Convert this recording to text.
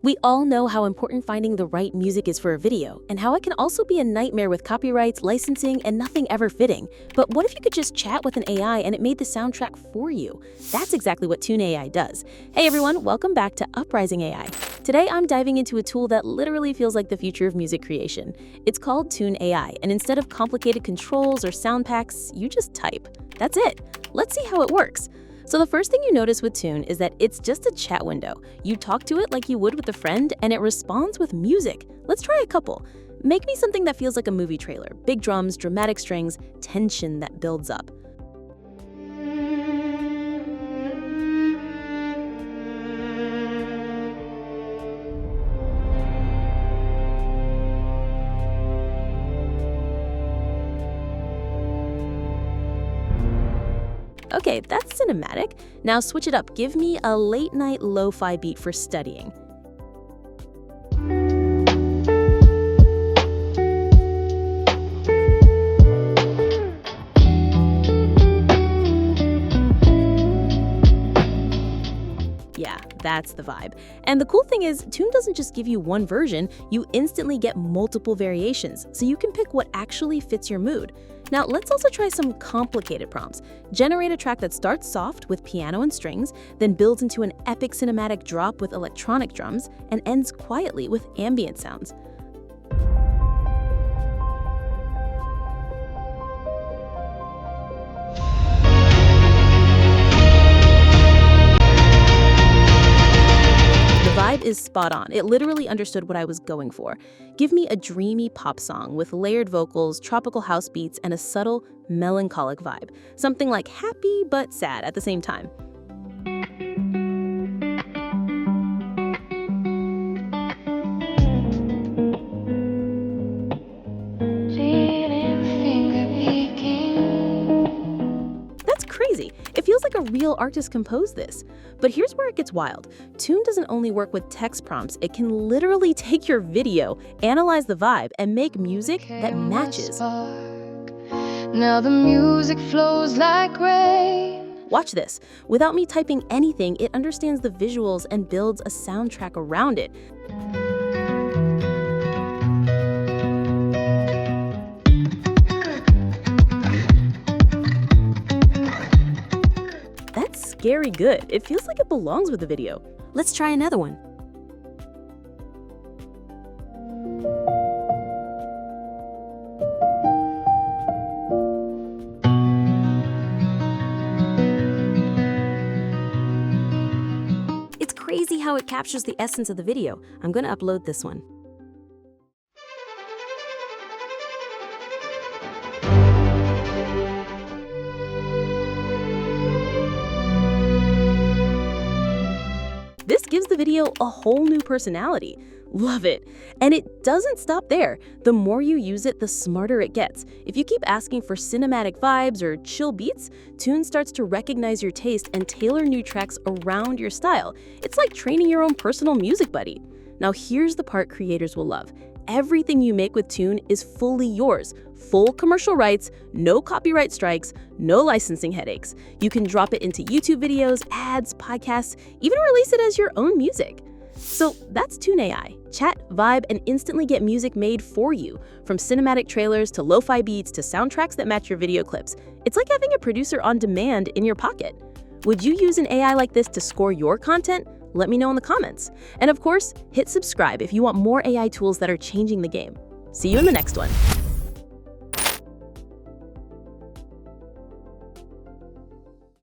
We all know how important finding the right music is for a video, and how it can also be a nightmare with copyrights, licensing, and nothing ever fitting. But what if you could just chat with an AI and it made the soundtrack for you? That's exactly what Tunee.ai does. Hey everyone, welcome back to Uprising AI. Today I'm diving into a tool that literally feels like the future of music creation. It's called Tunee.ai, and instead of complicated controls or sound packs, you just type. That's it. Let's see how it works. So the first thing you notice with Tune is that it's just a chat window. You talk to it like you would with a friend, and it responds with music. Let's try a couple. Make me something that feels like a movie trailer. Big drums, dramatic strings, tension that builds up. Okay, that's cinematic. Now switch it up. Give me a late-night lo-fi beat for studying. Yeah, that's the vibe. And the cool thing is, Tune doesn't just give you one version, you instantly get multiple variations, so you can pick what actually fits your mood. Now let's also try some complicated prompts. Generate a track that starts soft with piano and strings, then builds into an epic cinematic drop with electronic drums, and ends quietly with ambient sounds. The vibe is spot on. It literally understood what I was going for. Give me a dreamy pop song with layered vocals, tropical house beats, and a subtle, melancholic vibe. Something like happy but sad at the same time. That's crazy. It feels like a real artist composed this. But here's where it gets wild. Tune doesn't only work with text prompts, it can literally take your video, analyze the vibe, and make music that matches. Now the music flows like rain. Watch this. Without me typing anything, it understands the visuals and builds a soundtrack around it. That's scary good. It feels like it belongs with the video. Let's try another one. It's crazy how it captures the essence of the video. I'm gonna upload this one. This gives the video a whole new personality. Love it. And it doesn't stop there. The more you use it, the smarter it gets. If you keep asking for cinematic vibes or chill beats, Tune starts to recognize your taste and tailor new tracks around your style. It's like training your own personal music buddy. Now here's the part creators will love. Everything you make with Tune is fully yours. Full commercial rights, no copyright strikes, no licensing headaches. You can drop it into YouTube videos, ads, podcasts, even release it as your own music. So that's Tunee.ai. Chat, vibe, and instantly get music made for you. From cinematic trailers to lo-fi beats to soundtracks that match your video clips. It's like having a producer on demand in your pocket. Would you use an AI like this to score your content? Let me know in the comments. And of course, hit subscribe if you want more AI tools that are changing the game. See you in the next one.